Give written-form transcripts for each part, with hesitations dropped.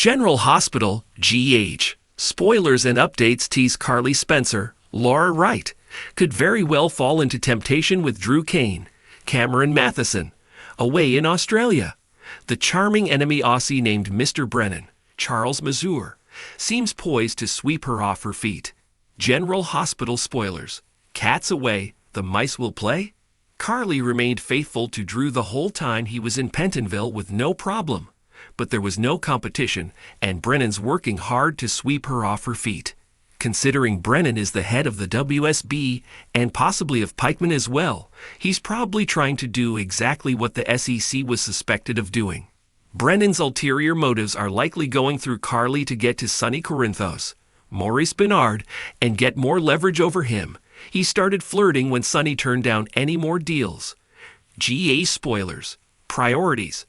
General Hospital, GH. Spoilers and updates tease Carly Spencer, Laura Wright, could very well fall into temptation with Drew Kane, Cameron Matheson, away in Australia. The charming enemy Aussie named Mr. Brennan, Charles Mazur, seems poised to sweep her off her feet. General Hospital spoilers. Cats away, the mice will play? Carly remained faithful to Drew the whole time he was in Pentonville with no problem. But there was no competition, and Brennan's working hard to sweep her off her feet. Considering Brennan is the head of the WSB, and possibly of Pikeman as well, he's probably trying to do exactly what the SEC was suspected of doing. Brennan's ulterior motives are likely going through Carly to get to Sonny Corinthos, Maurice Bernard, and get more leverage over him. He started flirting when Sonny turned down any more deals. GA spoilers. Priorities.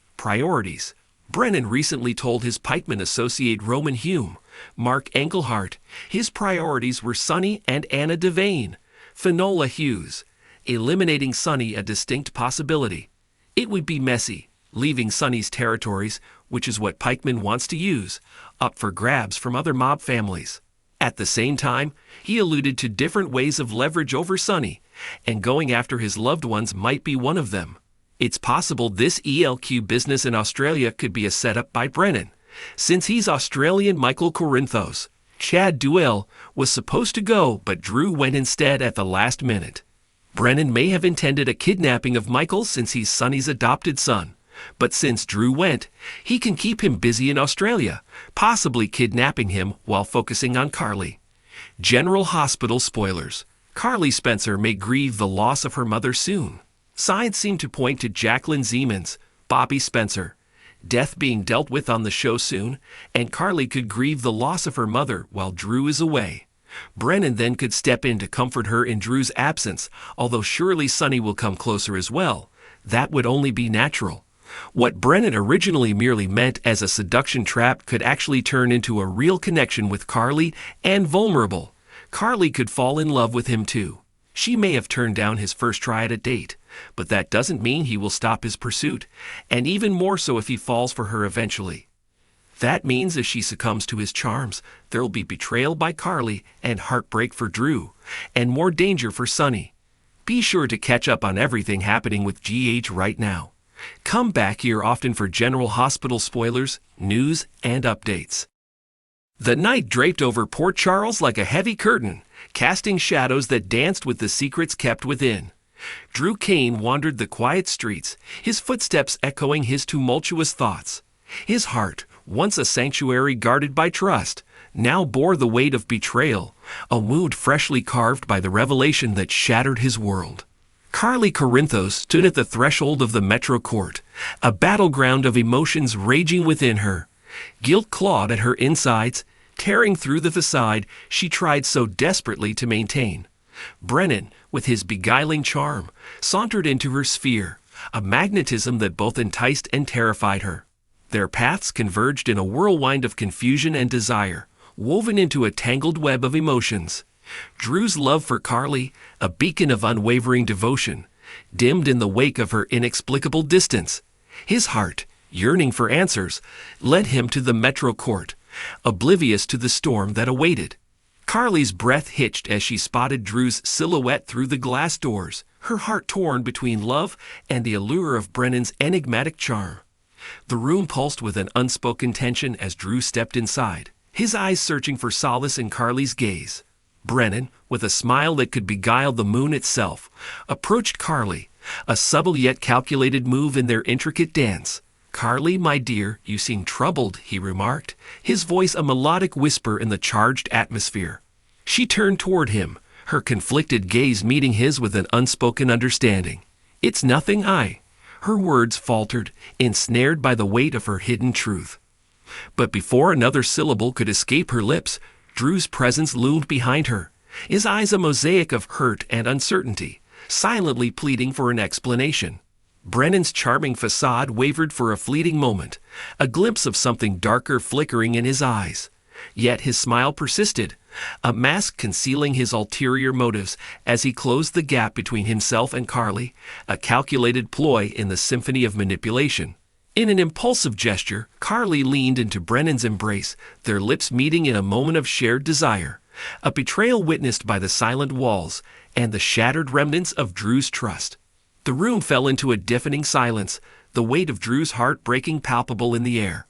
Brennan recently told his Pikeman associate Roman Hume, Mark Engelhart, his priorities were Sonny and Anna Devane. Finola Hughes. Eliminating Sonny a distinct possibility. It would be messy, leaving Sonny's territories, which is what Pikeman wants to use, up for grabs from other mob families. At the same time, he alluded to different ways of leverage over Sonny, and going after his loved ones might be one of them. It's possible this ELQ business in Australia could be a setup by Brennan, since he's Australian Michael Corinthos. Chad Duell was supposed to go, but Drew went instead at the last minute. Brennan may have intended a kidnapping of Michael since he's Sonny's adopted son, but since Drew went, he can keep him busy in Australia, possibly kidnapping him while focusing on Carly. General Hospital spoilers. Carly Spencer may grieve the loss of her mother soon. Signs seem to point to Jacqueline Zeman's, Bobby Spencer, death being dealt with on the show soon, and Carly could grieve the loss of her mother while Drew is away. Brennan then could step in to comfort her in Drew's absence, although surely Sonny will come closer as well. That would only be natural. What Brennan originally merely meant as a seduction trap could actually turn into a real connection with Carly, and vulnerable. Carly could fall in love with him too. She may have turned down his first try at a date, but that doesn't mean he will stop his pursuit, and even more so if he falls for her eventually. That means if she succumbs to his charms, there'll be betrayal by Carly and heartbreak for Drew, and more danger for Sonny. Be sure to catch up on everything happening with GH right now. Come back here often for General Hospital spoilers, news, and updates. The night draped over Port Charles like a heavy curtain, casting shadows that danced with the secrets kept within. Drew Kane wandered the quiet streets, his footsteps echoing his tumultuous thoughts. His heart, once a sanctuary guarded by trust, now bore the weight of betrayal, a wound freshly carved by the revelation that shattered his world. Carly Corinthos stood at the threshold of the Metro Court, a battleground of emotions raging within her. Guilt clawed at her insides, tearing through the facade she tried so desperately to maintain. Brennan, with his beguiling charm, sauntered into her sphere, a magnetism that both enticed and terrified her. Their paths converged in a whirlwind of confusion and desire, woven into a tangled web of emotions. Drew's love for Carly, a beacon of unwavering devotion, dimmed in the wake of her inexplicable distance. His heart, yearning for answers, led him to the Metro Court, oblivious to the storm that awaited. Carly's breath hitched as she spotted Drew's silhouette through the glass doors, her heart torn between love and the allure of Brennan's enigmatic charm. The room pulsed with an unspoken tension as Drew stepped inside, his eyes searching for solace in Carly's gaze. Brennan, with a smile that could beguile the moon itself, approached Carly, a subtle yet calculated move in their intricate dance. "Carly, my dear, you seem troubled," he remarked, his voice a melodic whisper in the charged atmosphere. She turned toward him, her conflicted gaze meeting his with an unspoken understanding. "It's nothing, Her words faltered, ensnared by the weight of her hidden truth. But before another syllable could escape her lips, Drew's presence loomed behind her, his eyes a mosaic of hurt and uncertainty, silently pleading for an explanation. Brennan's charming facade wavered for a fleeting moment, a glimpse of something darker flickering in his eyes. Yet his smile persisted, a mask concealing his ulterior motives as he closed the gap between himself and Carly, a calculated ploy in the symphony of manipulation. In an impulsive gesture, Carly leaned into Brennan's embrace, their lips meeting in a moment of shared desire, a betrayal witnessed by the silent walls and the shattered remnants of Drew's trust. The room fell into a deafening silence, the weight of Drew's heart breaking palpable in the air.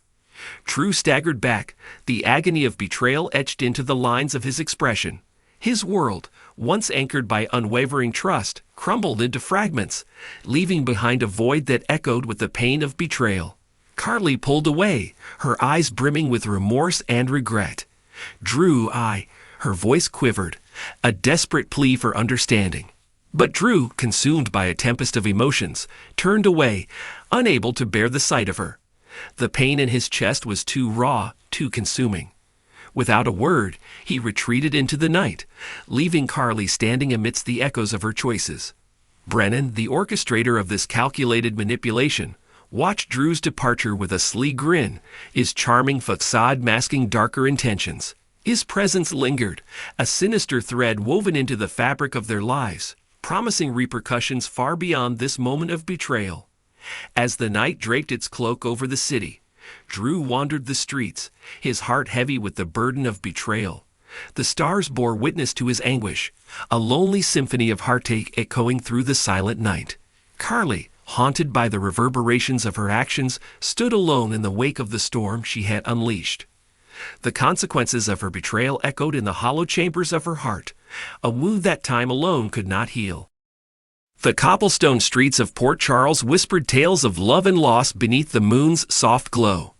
Drew staggered back, the agony of betrayal etched into the lines of his expression. His world, once anchored by unwavering trust, crumbled into fragments, leaving behind a void that echoed with the pain of betrayal. Carly pulled away, her eyes brimming with remorse and regret. Drew, her voice quivered, a desperate plea for understanding. But Drew, consumed by a tempest of emotions, turned away, unable to bear the sight of her. The pain in his chest was too raw, too consuming. Without a word, he retreated into the night, leaving Carly standing amidst the echoes of her choices. Brennan, the orchestrator of this calculated manipulation, watched Drew's departure with a sly grin, his charming facade masking darker intentions. His presence lingered, a sinister thread woven into the fabric of their lives, promising repercussions far beyond this moment of betrayal. As the night draped its cloak over the city, Drew wandered the streets, his heart heavy with the burden of betrayal. The stars bore witness to his anguish, a lonely symphony of heartache echoing through the silent night. Carly, haunted by the reverberations of her actions, stood alone in the wake of the storm she had unleashed. The consequences of her betrayal echoed in the hollow chambers of her heart, a wound that time alone could not heal. The cobblestone streets of Port Charles whispered tales of love and loss beneath the moon's soft glow.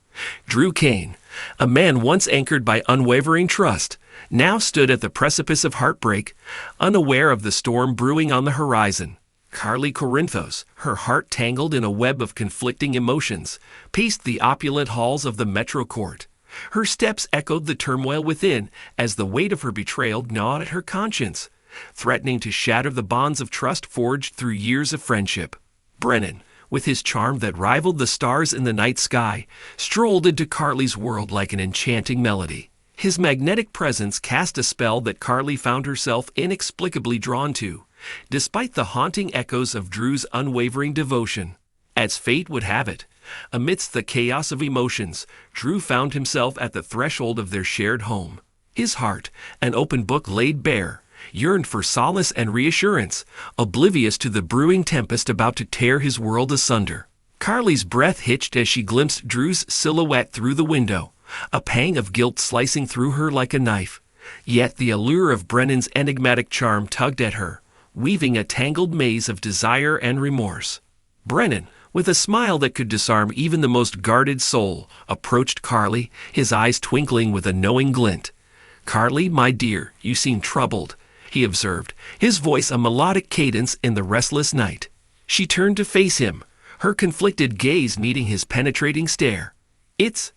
Drew Kane, a man once anchored by unwavering trust, now stood at the precipice of heartbreak, unaware of the storm brewing on the horizon. Carly Corinthos, her heart tangled in a web of conflicting emotions, paced the opulent halls of the Metro Court. Her steps echoed the turmoil within as the weight of her betrayal gnawed at her conscience, threatening to shatter the bonds of trust forged through years of friendship. Brennan, with his charm that rivaled the stars in the night sky, strolled into Carly's world like an enchanting melody. His magnetic presence cast a spell that Carly found herself inexplicably drawn to, despite the haunting echoes of Drew's unwavering devotion. As fate would have it, amidst the chaos of emotions, Drew found himself at the threshold of their shared home. His heart, an open book laid bare, yearned for solace and reassurance, oblivious to the brewing tempest about to tear his world asunder. Carly's breath hitched as she glimpsed Drew's silhouette through the window, a pang of guilt slicing through her like a knife. Yet the allure of Brennan's enigmatic charm tugged at her, weaving a tangled maze of desire and remorse. Brennan, with a smile that could disarm even the most guarded soul, approached Carly, his eyes twinkling with a knowing glint. "Carly, my dear, you seem troubled," he observed, his voice a melodic cadence in the restless night. She turned to face him, her conflicted gaze meeting his penetrating stare. It's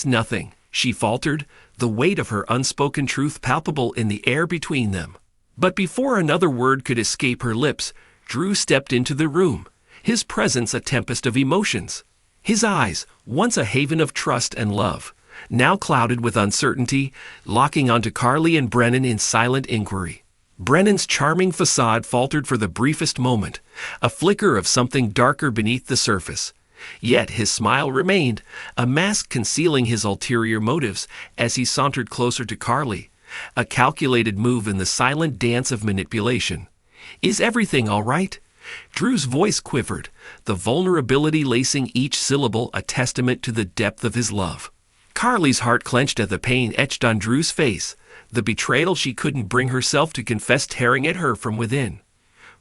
nothing," she faltered, the weight of her unspoken truth palpable in the air between them. But before another word could escape her lips, Drew stepped into the room, his presence a tempest of emotions. His eyes, once a haven of trust and love, now clouded with uncertainty, locking onto Carly and Brennan in silent inquiry. Brennan's charming facade faltered for the briefest moment, a flicker of something darker beneath the surface. Yet his smile remained, a mask concealing his ulterior motives as he sauntered closer to Carly, a calculated move in the silent dance of manipulation. "Is everything all right?" Drew's voice quivered, the vulnerability lacing each syllable a testament to the depth of his love. Carly's heart clenched at the pain etched on Drew's face, the betrayal she couldn't bring herself to confess tearing at her from within.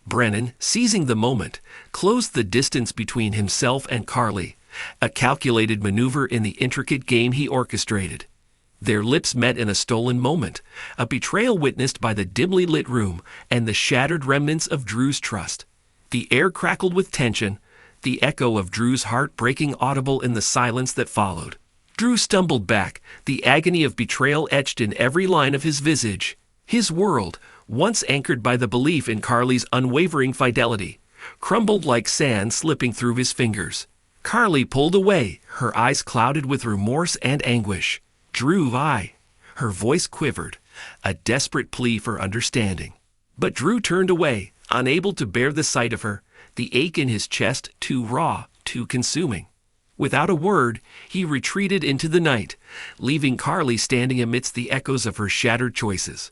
Brennan, seizing the moment, closed the distance between himself and Carly, a calculated maneuver in the intricate game he orchestrated. Their lips met in a stolen moment, a betrayal witnessed by the dimly lit room and the shattered remnants of Drew's trust. The air crackled with tension, the echo of Drew's heart breaking audible in the silence that followed. Drew stumbled back, the agony of betrayal etched in every line of his visage. His world, once anchored by the belief in Carly's unwavering fidelity, crumbled like sand slipping through his fingers. Carly pulled away, her eyes clouded with remorse and anguish. "Drew, her voice quivered, a desperate plea for understanding. But Drew turned away, unable to bear the sight of her, the ache in his chest too raw, too consuming. Without a word, he retreated into the night, leaving Carly standing amidst the echoes of her shattered choices.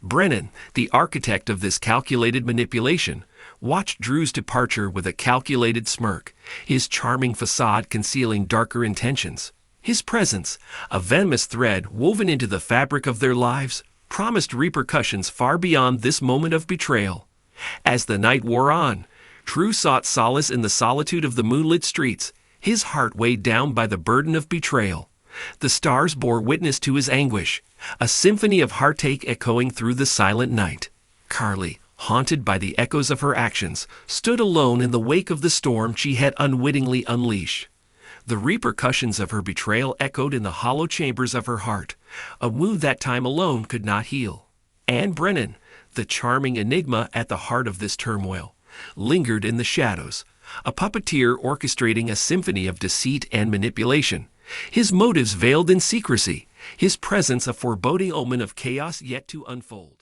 Brennan, the architect of this calculated manipulation, watched Drew's departure with a calculated smirk, his charming facade concealing darker intentions. His presence, a venomous thread woven into the fabric of their lives, promised repercussions far beyond this moment of betrayal. As the night wore on, Drew sought solace in the solitude of the moonlit streets, his heart weighed down by the burden of betrayal. The stars bore witness to his anguish, a symphony of heartache echoing through the silent night. Carly, haunted by the echoes of her actions, stood alone in the wake of the storm she had unwittingly unleashed. The repercussions of her betrayal echoed in the hollow chambers of her heart, a wound that time alone could not heal. And Brennan, the charming enigma at the heart of this turmoil, lingered in the shadows, a puppeteer orchestrating a symphony of deceit and manipulation, his motives veiled in secrecy, his presence a foreboding omen of chaos yet to unfold.